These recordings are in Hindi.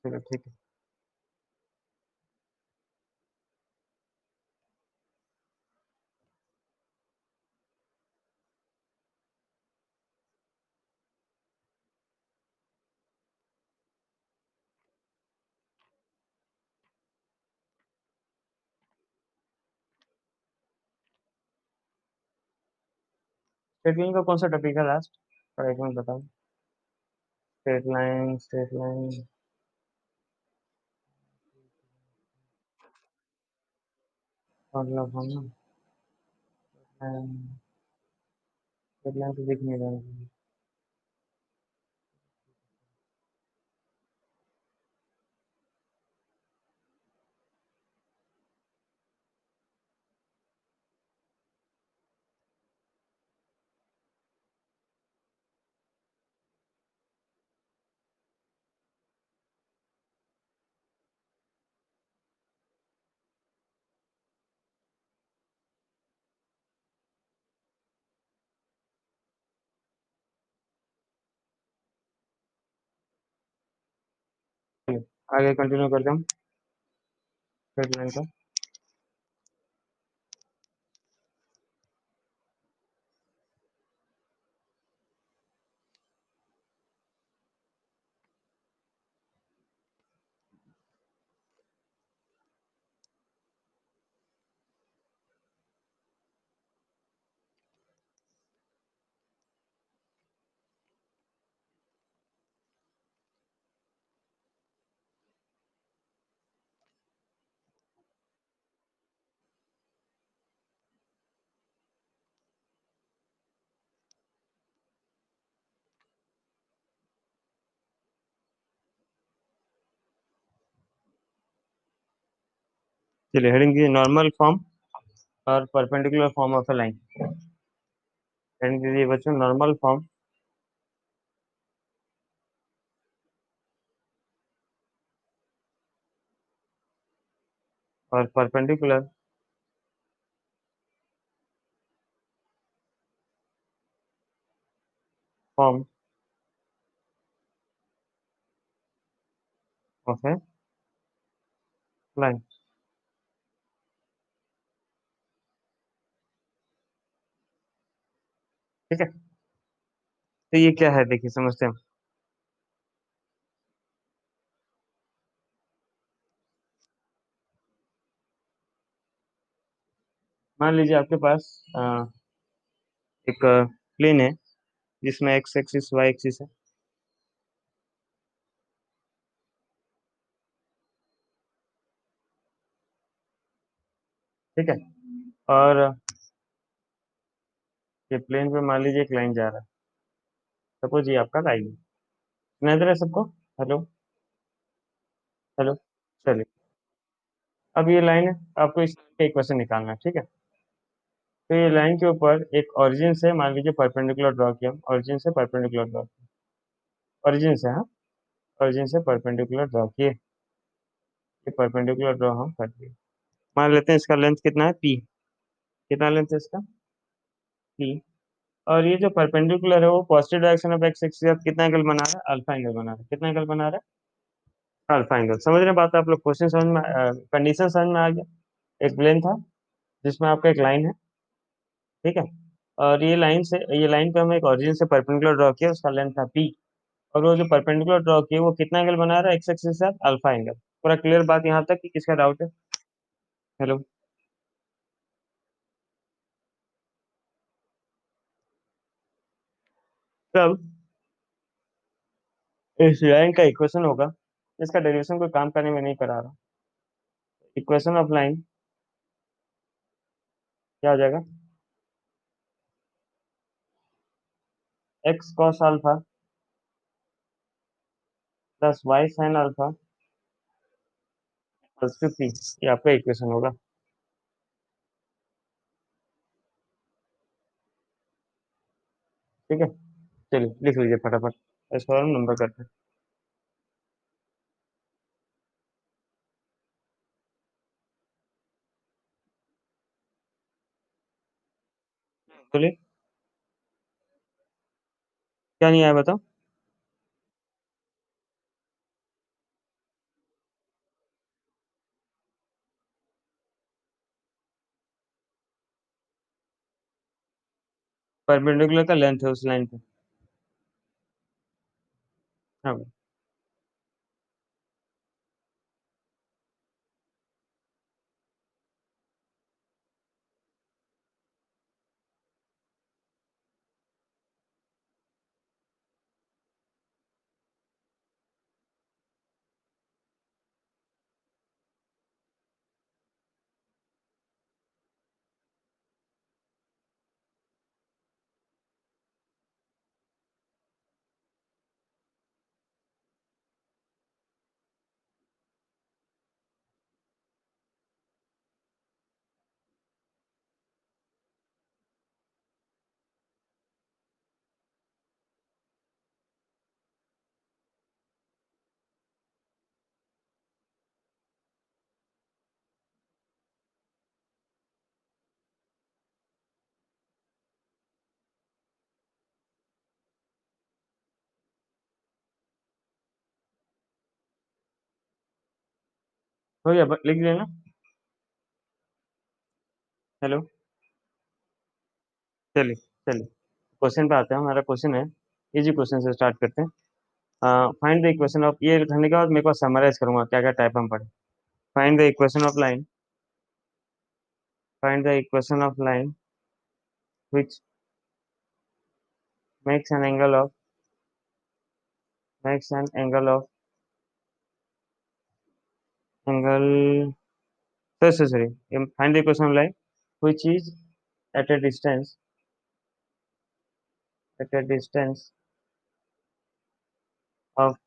चलो ठीक है। स्ट्रेट लाइन का कौन सा टॉपिक है लास्ट? और एक मिनट बताओ। Straight line, straight line. मतलब हम ना स्ट्रेट लाइन तो दिख नहीं रहा है। चलिए, आगे कंटिन्यू करते हैं स्ट्रेट लाइन का। चलिए, हेडिंग दीजिए नॉर्मल फॉर्म और perpendicular form of a line. Heading दीजिए बच्चों नॉर्मल फॉर्म और perpendicular form of A line. ठीक है, तो ये क्या है देखिए समझते हैं। मान लीजिए आपके पास एक प्लेन है जिसमें एक्स एक्सिस वाई एक्सिस है। ठीक है, और ये प्लेन पे मान लीजिए एक लाइन जा रहा है। सपोज ये आपका लाइन है। नजर है सबको? हेलो? हेलो? चलिए, अब ये लाइन है, आपको इस का इक्वेशन निकालना है। ठीक है, तो ये लाइन के ऊपर एक ओरिजिन से मान लीजिए परपेंडिकुलर ड्रॉ किया, ओरिजिन से परपेंडिकुलर ड्रॉ, ओरिजिन से, हाँ, ओरिजिन से परपेंडिकुलर ड्रॉ किए। ये परपेंडिकुलर ड्रॉ हम कर दिए। मान लेते हैं इसका लेंथ कितना है, पी। कितना लेंथ है इसका? पी। और ये जो परपेंडिकुलर है वो positive direction of x axis के साथ कितना एंगल बना रहा है? अल्फा एंगल बना रहा है। कितना एंगल बना रहा है? Alpha angle. समझ रहे हैं बात आप लोग? क्वेश्चन समझ में, कंडीशन समझ में आ गया। एक प्लेन था जिसमें आपका एक लाइन है। ठीक है, और ये लाइन से, ये लाइन पे हम एक ओरिजिन से परपेंडिकुलर ड्रॉ किया, उसका लेंथ था पी। और वो जो परपेंडिकुलर ड्रॉ किया वो कितना एंगल बना रहा है एक्स एक्सिस के साथ? Alpha angle. पूरा क्लियर बात यहाँ तक कि किसका डाउट है? हेलो? तब इस लाइन का इक्वेशन होगा, इसका डेरिवेशन कोई काम करने में नहीं करा रहा। इक्वेशन ऑफ लाइन क्या हो जाएगा? X cos alpha plus y sine alpha plus 50, ये आपका इक्वेशन होगा। ठीक है, चलिए लिख लीजिए फटाफट, इसको हम नंबर करते हैं। बोलिए, क्या नहीं आया बताओ। परपेंडिकुलर का लेंथ है उस लाइन पे। हाँ। हो गया, लिख लेना। हेलो। चलिए। चलिए, क्वेश्चन पे आते हैं। हमारा क्वेश्चन है, इजी क्वेश्चन से स्टार्ट करते हैं। फाइंड द इक्वेशन ऑफ, ये लिखने के बाद मेरे को समराइज करूंगा क्या क्या टाइप हम पढ़े। Find the equation of line, find the equation of line which makes an angle of, makes an angle of, angle, sorry, find the equation of line which is at a distance, at a distance of,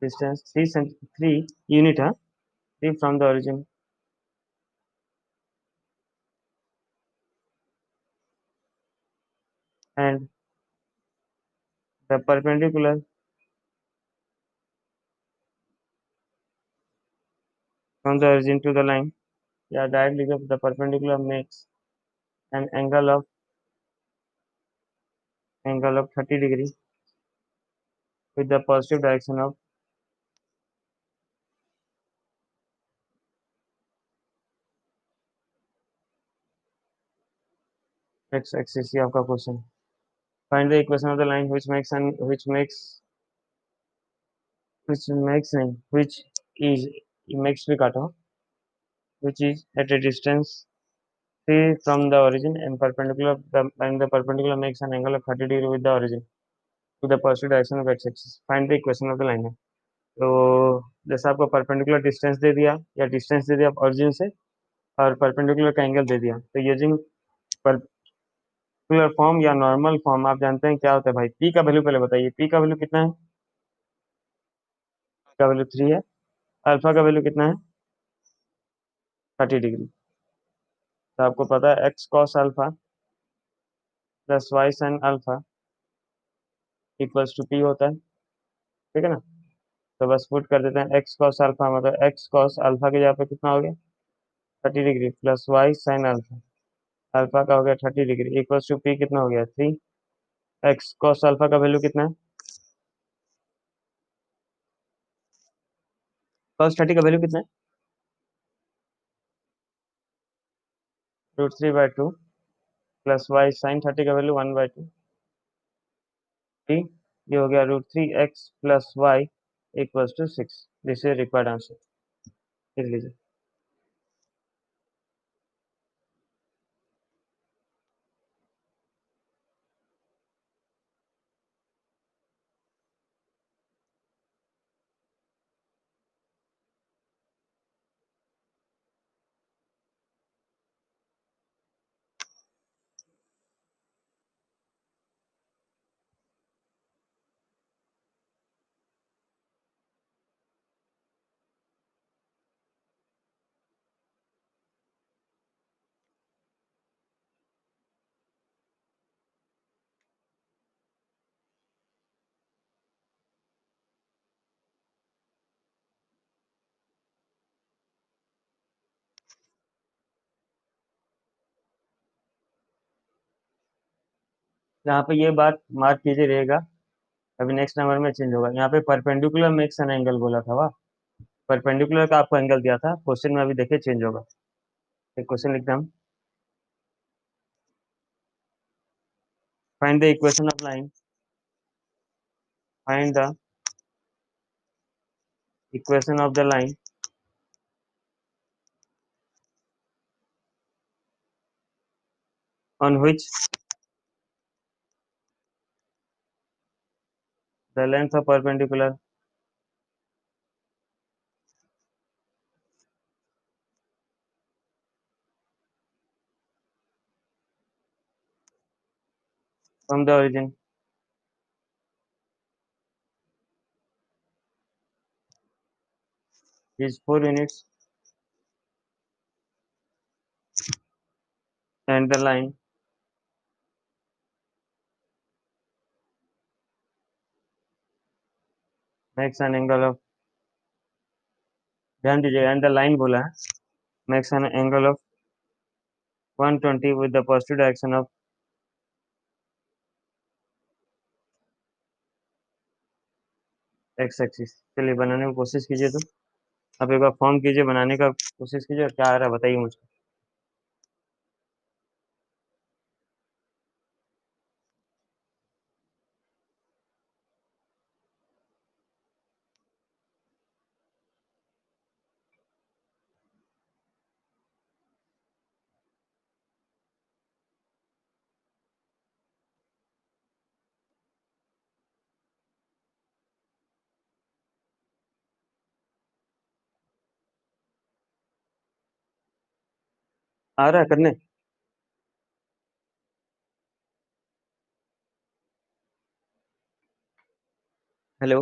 distance 3 unit, 3 from the origin, and the perpendicular from the origin to the line, yeah, directly the perpendicular makes an angle of 30 degree with the positive direction of x axis। ये आपका question. Find the equation of the line which is, makes भी काटो, which is at a distance 3 from the origin and the perpendicular makes an angle of 30 degree with the origin to the positive direction of x axis। Find the equation of the line है। तो जैसे आपको परपेंडिकुलर डिस्टेंस दे दिया या डिस्टेंस दे दिया ओरिजिन से, और परपेंडिकुलर का एंगल दे दिया, तो यूजिंग पर्टिकुलर फॉर्म या नॉर्मल फॉर्म आप जानते हैं क्या होता है भाई। पी का वैल्यू पहले बताइए, पी का वैल्यू कितना है। का वैल्यू 3 है। अल्फा का वैल्यू कितना है, 30 डिग्री। तो आपको पता है x cos alpha plus y sine alpha equals to p होता है, ठीक है ना। तो बस पुट कर देते हैं एक्स कॉस अल्फा, मतलब एक्स कॉस अल्फा के जगह पे कितना हो गया 30 degree, plus y sine alpha, alpha का हो गया 30 डिग्री, इक्वल्स टू पी कितना हो गया 3। एक्स कॉस अल्फा का वैल्यू कितना है, कॉस 30 का वैल्यू कितना है, √3/2, प्लस वाई साइन 30 का वैल्यू 1/2, ठीक। ये हो गया √3x plus y equals to 6। This is required answer, लिख लीजिए। यहाँ पे ये बात मार्क कीजिए रहेगा, अभी नेक्स्ट नंबर में चेंज होगा। यहाँ पे परपेंडिकुलर मेक्स एन एंगल बोला था, वाह। परपेंडिकुलर का आपको एंगल दिया था क्वेश्चन में, अभी देखिए चेंज होगा। एक क्वेश्चन लिखता हूँ। Find the equation of line, find the equation of the line on which the length of perpendicular from the origin is 4 units and the line makes an angle of, ध्यान दीजिएगा, एंड द लाइन बोला है, makes an angle of 120 with the positive direction of x axis. चलिए बनाने की कोशिश कीजिए, तो आप एक बार फॉर्म कीजिए, बनाने का कोशिश कीजिए, और क्या आ रहा है बताइए मुझे। आ रहा है करने? हेलो,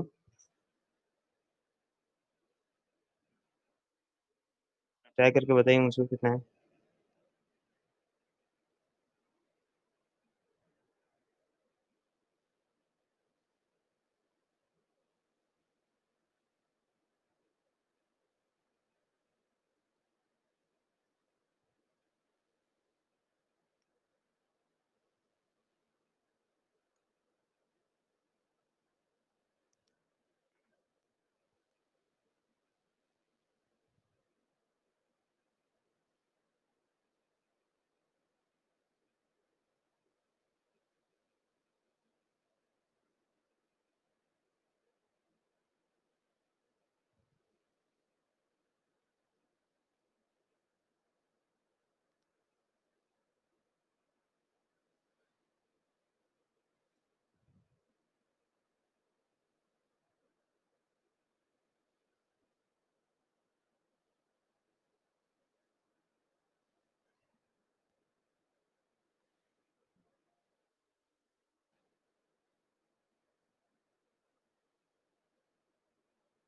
ट्राई करके बताइए मुझे कितना है।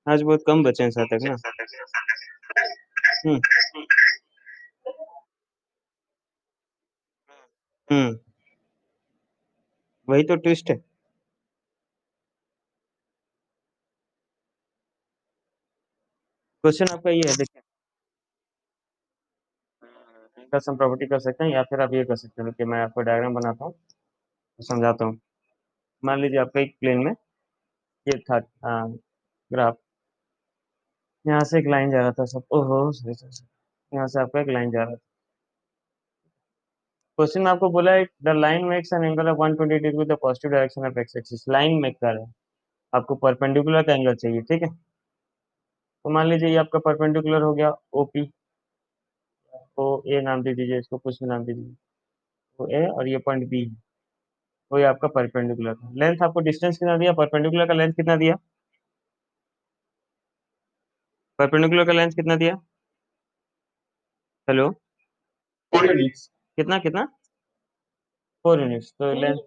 आज बहुत कम बचे हैं सातक ना। हम्म। हम्म। वही तो ट्विस्ट है। क्वेश्चन आपका ये है, देखिए, इनका सम प्रॉपर्टी कर सकते हैं, या फिर आप ये कर सकते हैं कि मैं आपको डायग्राम बनाता हूँ, समझाता हूँ। मान लीजिए आपका एक प्लेन में ये था ग्राफ, यहाँ से एक लाइन जा रहा था सब, ओहो सॉरी सॉरी, यहाँ से आपका एक लाइन जा रहा था। क्वेश्चन में आपको बोला है the line makes an angle of 120 degree the positive direction of x axis, line make कर रहा है, आपको परपेंडिकुलर का एंगल चाहिए, ठीक है। तो मान लीजिए ये आपका परपेंडिकुलर हो गया ओपी, तो ए नाम दे दीजिए इसको, कुछ भी नाम दे दीजिए, तो ए, और ये पॉइंट बी है, तो ये आपका परपेंडिकुलर है। लेंथ आपको डिस्टेंस कितना दिया, परपेंडिकुलर का लेंथ कितना दिया, परपेंडिकुलर का लेंथ कितना दिया? Hello, 4 units. कितना कितना? 4 यूनिट्स। तो लेंथ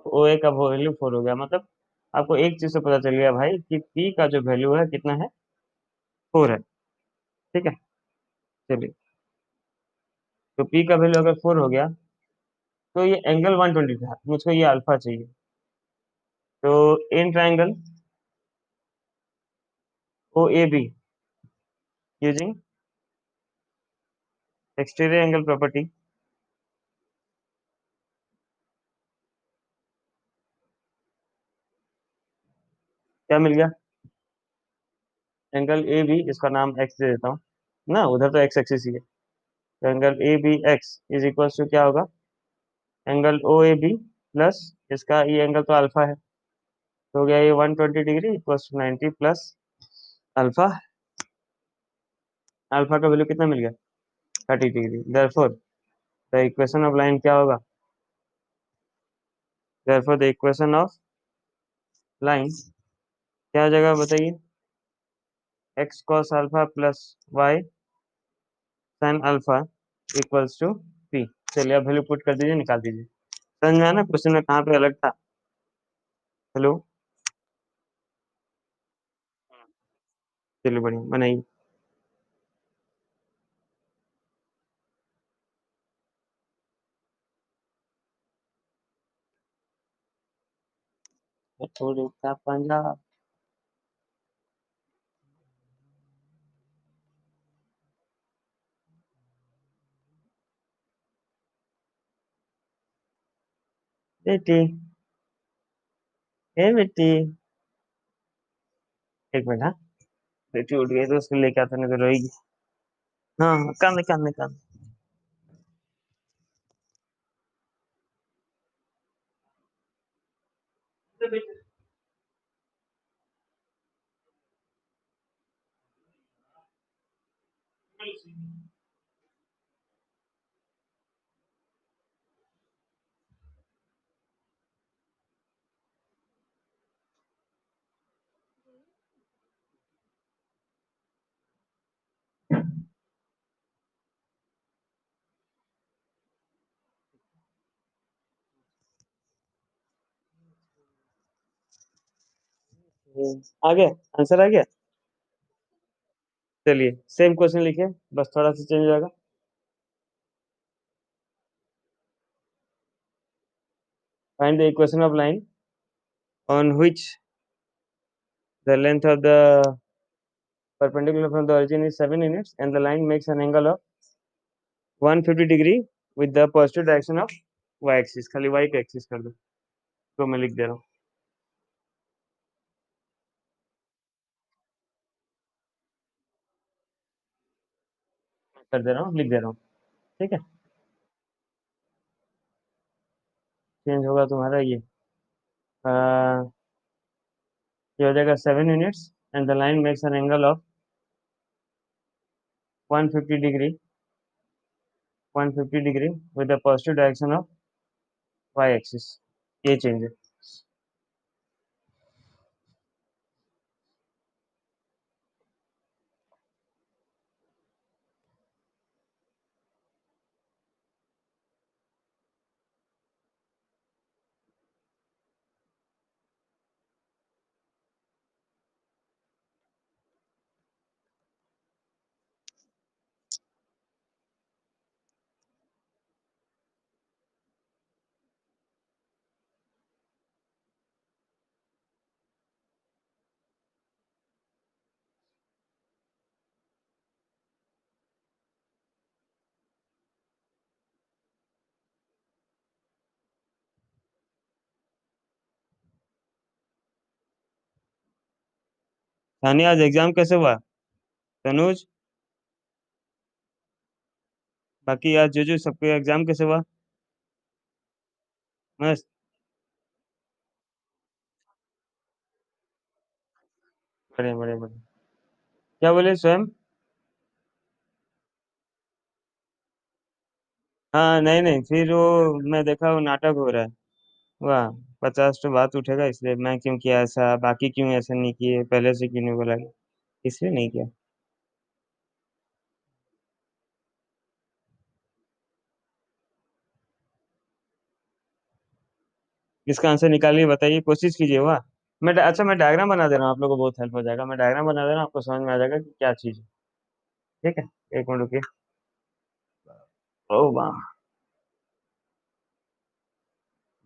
ओ ए का वैल्यू 4 हो गया, मतलब आपको एक चीज से पता चल गया भाई कि पी का जो वैल्यू है कितना है, 4 है, ठीक है। चलिए, तो पी का वैल्यू अगर 4 हो गया, तो ये एंगल 120 था, मुझको ये अल्फा चाहिए। तो in triangle O A B using exterior angle property, क्या मिल गया? एंगल ए बी, इसका नाम एक्स दे देता हूँ ना, उधर तो एक्स एक्सिस ही है, angle A B X is equal to क्या होगा, angle O A B plus इसका ये एंगल तो अल्फा है, तो हो गया ये 120 degree equal to 90 plus alpha. Alpha का वैल्यू कितना मिल गया, 30 degree. Therefore the equation of line क्या होगा, therefore the equation of line क्या हो जाएगा बताइए, x cos alpha plus y sine alpha equals to p. चलिए अब वैल्यू पुट कर दीजिए, निकाल दीजिए। समझ में आया ना क्वेश्चन में कहाँ पे अलग था। हेलो, चलिए बढ़िया बनाइए। थोड़ी का पंजाब। बेटी, ए बेटी, एक मिनट। हाँ, बेटी उठ गई तो उसको लेके आता नहीं तो रोएगी। हाँ हाँ, कांदे कांदे कांदे। आ गया, आंसर आ गया। चलिए सेम क्वेश्चन लिखिए, बस थोड़ा सा चेंज होगा। Find the equation of line on which the length of the perpendicular from the origin is 7 units and the line makes an angle of 150 degree with the positive direction of y axis। खाली y का एक्सिस कर दो, तो मैं लिख दे रहा हूँ, कर दे रहा हूँ, लिख दे रहा हूँ। ठीक है, चेंज होगा तुम्हारा ये हो जाएगा 7 units and the line makes an angle of 150 degree 150 degree with the positive direction of y axis. ये चेंज है। सानिया आज एग्जाम कैसे हुआ, तनुज, बाकी आज जो सबके एग्जाम कैसे हुआ। मस्त, बढ़िया बढ़िया बढ़िया। क्या बोले स्वयं। हाँ नहीं नहीं, फिर वो मैं देखा वो नाटक हो रहा है। वाह, 50 तो बात उठेगा, इसलिए मैं क्यों किया ऐसा, बाकी क्यों ऐसा नहीं किए, पहले से क्यों नहीं बोला, इसलिए नहीं किया। इसका आंसर निकालिए, बताइए, कोशिश कीजिए। वाह, अच्छा मैं डायग्राम बना दे रहा हूँ, आप लोगों को बहुत हेल्प हो जाएगा। मैं डायग्राम बना दे रहा हूँ, आपको समझ में आ जाएगा कि क्या चीज़ है। ठीक है, एक मिनट रुकिए। ओ वाह,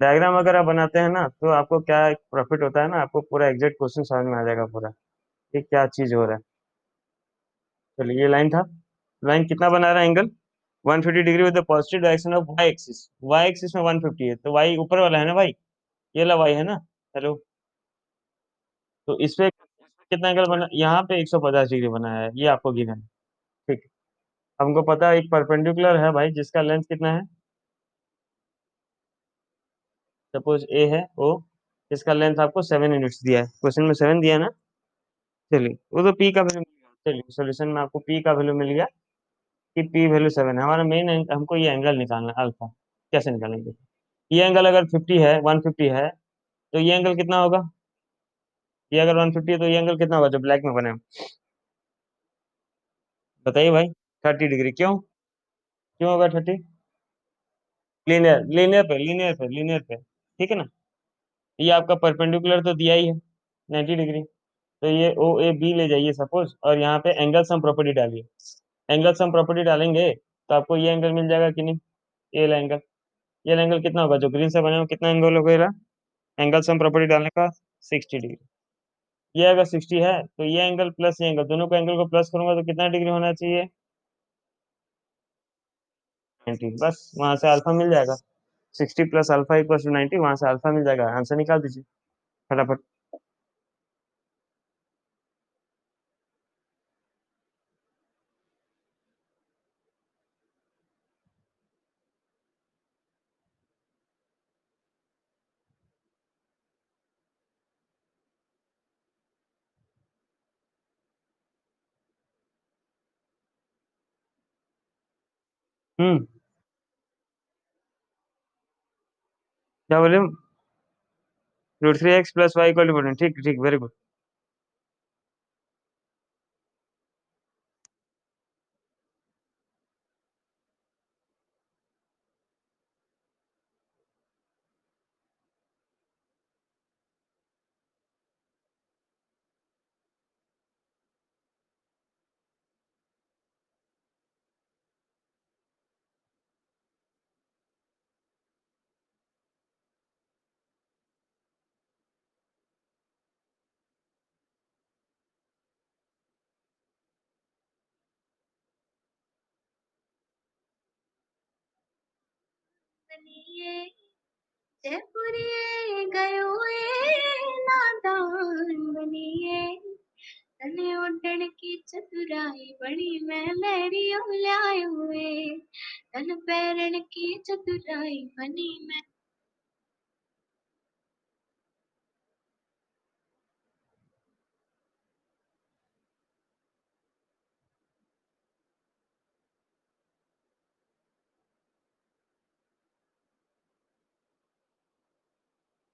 डायग्राम अगर आप बनाते हैं ना तो आपको क्या प्रॉफिट होता है ना, आपको पूरा एग्जैक्ट क्वेश्चन समझ में आ जाएगा पूरा, कि क्या चीज़ हो रहा है। चलिए ये लाइन था, लाइन कितना बना रहा है angle, 150 degree with the positive direction of y axis. Y axis में 150 है, तो वाई ऊपर वाला है ना भाई, ये ला वाई है ना। हेलो, तो इस पे कितना एंगल बना, यहाँ पे 150 डिग्री बनाया है, ये आपको गिना है। ठीक है, हमको पता है एक परपेंडिकुलर है भाई जिसका लेंथ कितना है। सपोज ए है ओ, इसका लेंथ आपको 7 यूनिट्स दिया है, क्वेश्चन में 7 दिया है ना। चलिए वो तो पी का वैल्यू मिल गया, चलिए सोल्यूशन में आपको पी का वैल्यू मिल गया कि पी वैल्यू 7 है। हमारा मेन हमको ये एंगल निकालना है अल्फा। कैसे निकालेंगे? ये एंगल अगर 50 है, 150 है, तो ये एंगल कितना होगा? ये अगर 150 है तो ये एंगल कितना होगा जो ब्लैक में बने हैं? बताइए भाई। 30 डिग्री। क्यों? क्यों होगा 30? लीनियर लीनियर पे लीनियर पे लीनियर पे, ठीक है ना। ये आपका परपेंडिकुलर तो दिया ही है 90 डिग्री। तो ये ओ ए बी ले जाइए सपोज, और यहाँ पे एंगल सम प्रॉपर्टी डालिए। एंगल सम प्रॉपर्टी डालेंगे तो आपको ये एंगल मिल जाएगा कि नहीं? ये वाला एंगल। ये वाला एंगल कितना होगा जो ग्रीन से बने हो, कितना एंगल होगा? एंगल सम प्रॉपर्टी डालने का 60 डिग्री। ये अगर 60 है तो ये एंगल प्लस ये एंगल, दोनों को एंगल को प्लस करूंगा तो कितना डिग्री होना चाहिए? 90। बस वहां से अल्फा मिल जाएगा। 60 प्लस अल्फा इक्वल टू 90, वहां से अल्फा मिल जाएगा, आंसर निकाल दीजिए फटाफट। हम्म। क्या बोले? √3x plus Y equal to 14, ठीक ठीक, वेरी गुड। बनिए जयपुरिए गयो नादान बनिए तने उड्डण की चतुराई बड़ी मैं लहरियों लाए हुए तन पैरण की चतुराई बनी मैं।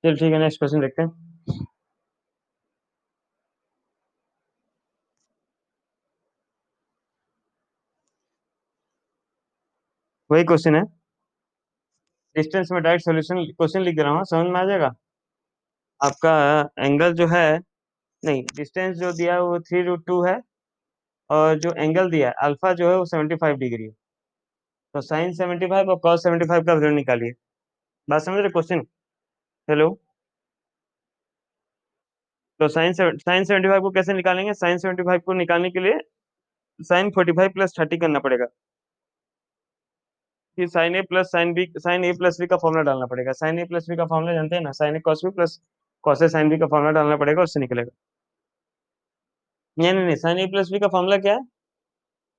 चल ठीक है, नेक्स्ट क्वेश्चन देखते हैं। वही क्वेश्चन है, डिस्टेंस में डायरेक्ट सॉल्यूशन क्वेश्चन लिख दे रहा हूँ, समझ में आ जाएगा आपका। एंगल जो है, नहीं डिस्टेंस जो दिया है वो 3√2 है, और जो एंगल दिया है अल्फा जो है वो 75 डिग्री है। तो साइन 75 और कॉस 75 का वैल्यू निकालिए। बात समझ रहे क्वेश्चन? हेलो। तो साइन 75 को कैसे निकालेंगे? साइन 75 को निकालने के लिए साइन 45 प्लस 30 करना पड़ेगा। फिर साइन ए प्लस बी का फॉर्मूला डालना पड़ेगा। साइन ए प्लस बी का फॉर्मूला जानते हैं ना, sign A cos B plus cos A sine B का फॉर्मूला डालना पड़ेगा, उससे निकलेगा। नहीं नहीं नहीं, साइन ए प्लस बी का फॉर्मूला क्या है?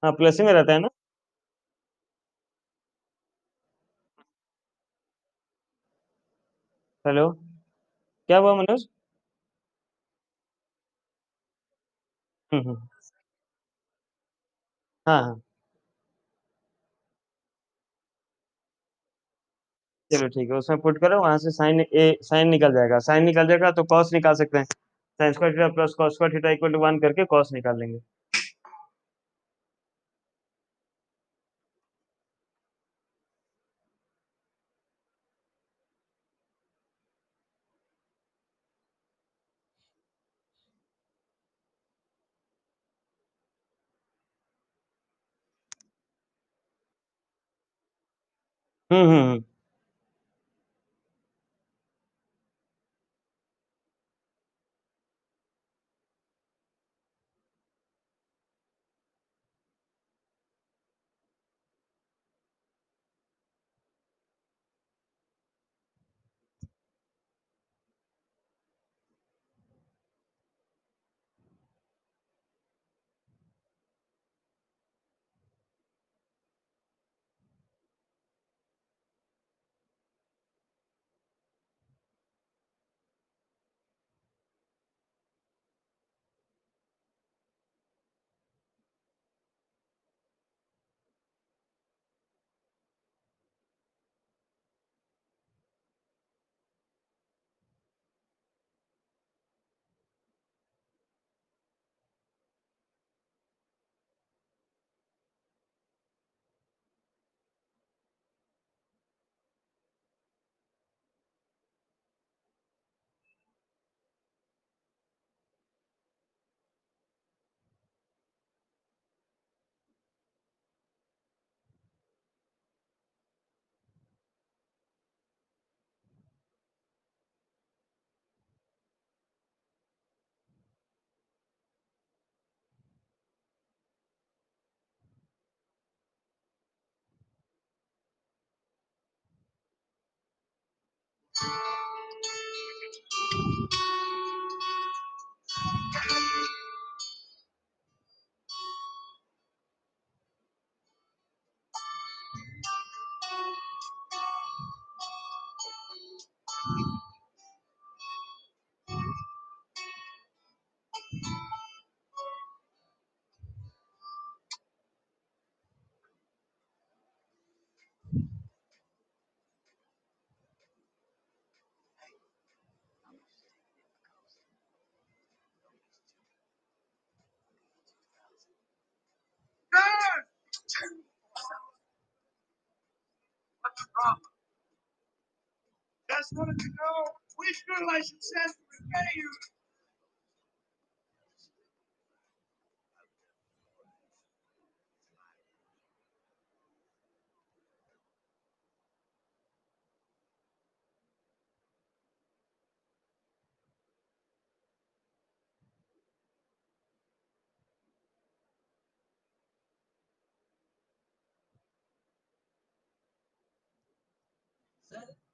हाँ, प्लस ही में रहता है ना। हेलो। क्या हुआ मनोज? हम्म। हाँ हाँ। चलो ठीक है, उसमें पुट करो, वहां से साइन निकल जाएगा, साइन निकल जाएगा तो कॉस निकाल सकते हैं। Sine square theta plus cos square theta equal to 1 करके कॉस निकाल लेंगे। हम्म।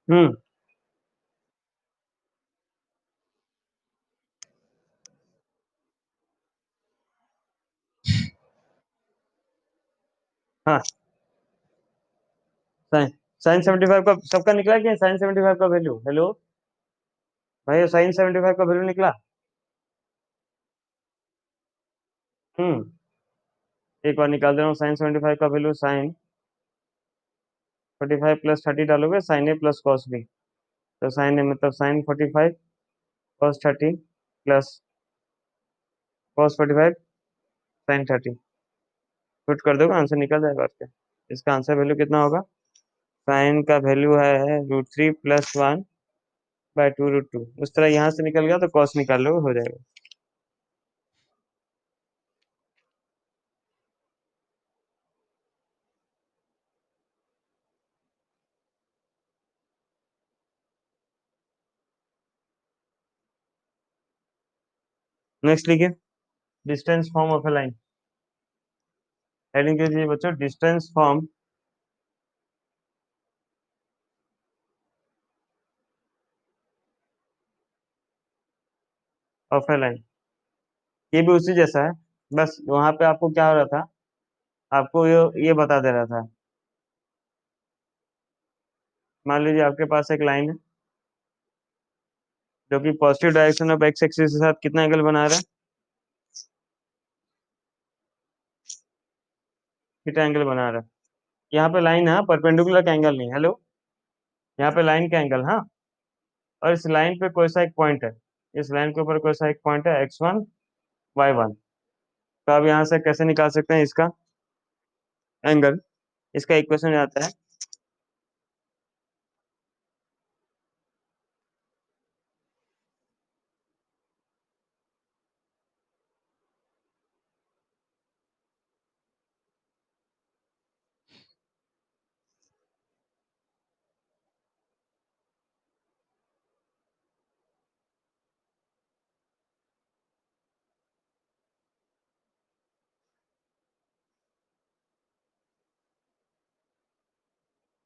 हम्म। हाँ, साइन साइन 75 का सबका निकला क्या? साइन 75 का वैल्यू, हेलो भाई, साइन 75 का वैल्यू निकला? हम्म। एक बार निकाल दे रहा हूँ, साइन 75 का वैल्यू, साइन 45 प्लस 30 डालोगे, sine A plus cos B. तो साइन ए मतलब sine 45 cos 30 plus cos 45 sine 30। Put कर दोगे, आंसर निकल जाएगा। और क्या, इसका आंसर वैल्यू कितना होगा? साइन का वैल्यू है √3 + 1/2 √2। उस तरह यहाँ से निकल गया तो कॉस निकाल लो, हो जाएगा। नेक्स्ट लिखिए, distance form of A line. Heading कीजिए बच्चों, distance form of A line. ये भी उसी जैसा है, बस वहां पे आपको क्या हो रहा था, आपको ये बता दे रहा था। मान लीजिए आपके पास एक लाइन है जो कि positive direction of x axis के साथ कितना एंगल बना रहा है? कितना एंगल बना रहा है? यहाँ पे लाइन है, परपेंडिकुलर का एंगल नहीं। हेलो, यहाँ पे लाइन का एंगल, हाँ। और इस लाइन पे कोई सा एक पॉइंट है, इस लाइन के ऊपर कोई सा एक पॉइंट है, x1 y1। तो अब यहाँ से कैसे निकाल सकते हैं इसका एंगल? इसका इक्वेशन आता है,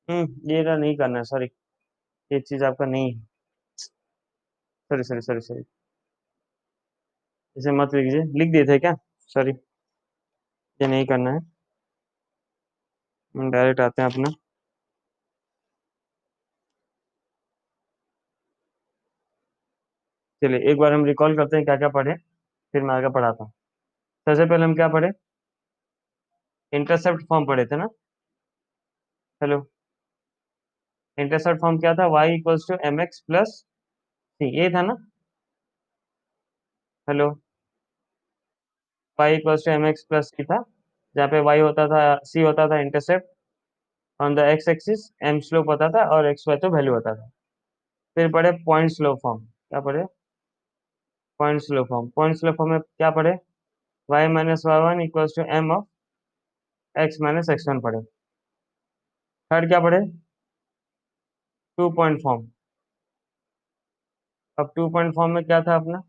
ये ना नहीं करना, सॉरी, ये चीज आपका नहीं है। सॉरी सॉरी सॉरी सॉरी, इसे मत लिखिए, लिख दिए थे क्या? सॉरी, ये नहीं करना है। हम डायरेक्ट आते हैं अपना। चलिए एक बार हम रिकॉल करते हैं क्या क्या पढ़े, फिर मैं आगे पढ़ाता हूँ। सबसे पहले हम क्या पढ़े? इंटरसेप्ट फॉर्म पढ़े थे ना? हेलो, इंटरसेप्ट फॉर्म क्या था? y = mx + c, ये था ना? हेलो, y = mx + c था, जहाँ पे y होता था, c होता था intercept on the x axis, m slope होता था और एक्स वाई तो वैल्यू होता था। फिर पढ़े पॉइंट स्लोप फॉर्म। क्या पढ़े? Point slope form. Point slope form में क्या पढ़े? y - y1 = m(x - x1) पढ़े। थर्ड क्या पढ़े? 2 पॉइंट फॉर्म। अब 2 पॉइंट फॉर्म में क्या था अपना?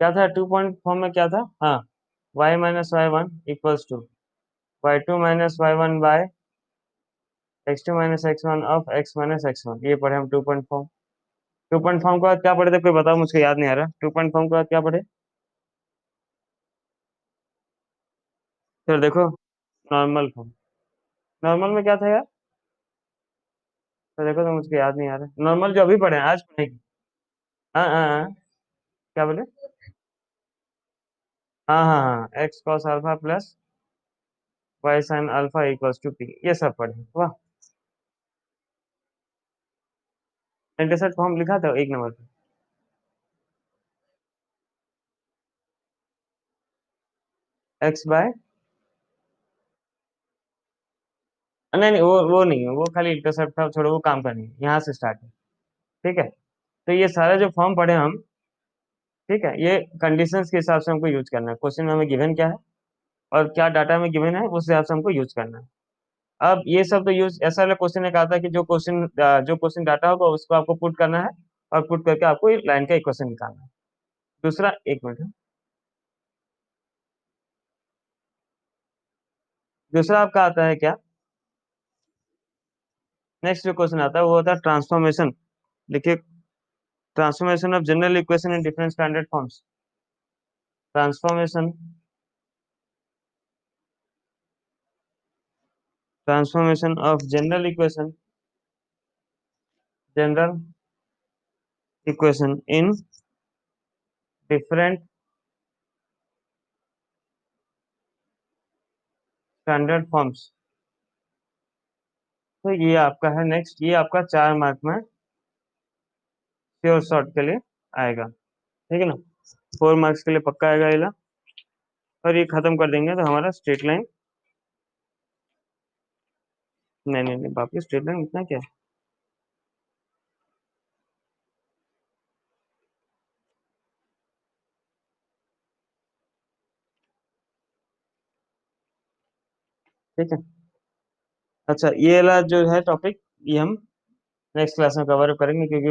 क्या था 2 पॉइंट फॉर्म में? क्या था? हाँ, y - y1 = y2 - y1/(x2 - x1) ये पढ़े हम 2 पॉइंट फॉर्म। 2 पॉइंट फॉर्म के बाद क्या पढ़े थे, कोई बताओ, मुझे याद नहीं आ रहा। 2 पॉइंट फॉर्म के बाद क्या पढ़े? फिर देखो, नॉर्मल फॉर्म। नॉर्मल में क्या था यार? तो देखो, तो मुझे याद नहीं आ रहा। नॉर्मल जो अभी पढ़े हैं, आज पढ़ेंगे। हाँ हाँ हाँ, क्या बोले? हाँ हाँ हाँ, x cos α + y sin α = p, ये सब पढ़े। वाह, इंटरसेप्ट फॉर्म लिखा था 1 नंबर पे। x/, नहीं नहीं, वो नहीं है, वो खाली इंटरसेप्ट था, छोड़ो, वो काम का नहीं है, यहाँ से स्टार्ट है। ठीक है, तो ये सारा जो फॉर्म पढ़े हम, ठीक है, ये कंडीशंस के हिसाब से हमको यूज करना है। क्वेश्चन में हमें गिवन क्या है और क्या डाटा में गिवन है, उस हिसाब से हमको यूज करना है। अब ये सब तो यूज, ऐसा वाला क्वेश्चन ने कहा था कि जो क्वेश्चन डाटा होगा उसको आपको पुट करना है, और पुट करके आपको लाइन का इक्वेशन निकालना है। दूसरा, एक मिनट, दूसरा आपका आता है क्या, नेक्स्ट जो क्वेश्चन आता है वो होता है ट्रांसफॉर्मेशन। देखिए, transformation of general equation in different standard forms. Transformation transformation of general equation in different standard forms. तो ये आपका है नेक्स्ट, ये आपका 4 मार्क में श्योर शॉर्ट के लिए आएगा। ठीक है ना, 4 मार्क्स के लिए पक्का आएगा ये ला। और ये खत्म कर देंगे तो हमारा स्ट्रेट लाइन, नहीं नहीं नहीं बाप रे, स्ट्रेट लाइन इतना क्या है? ठीक है, अच्छा, ये वाला जो है टॉपिक, ये हम नेक्स्ट क्लास में कवर करेंगे, क्योंकि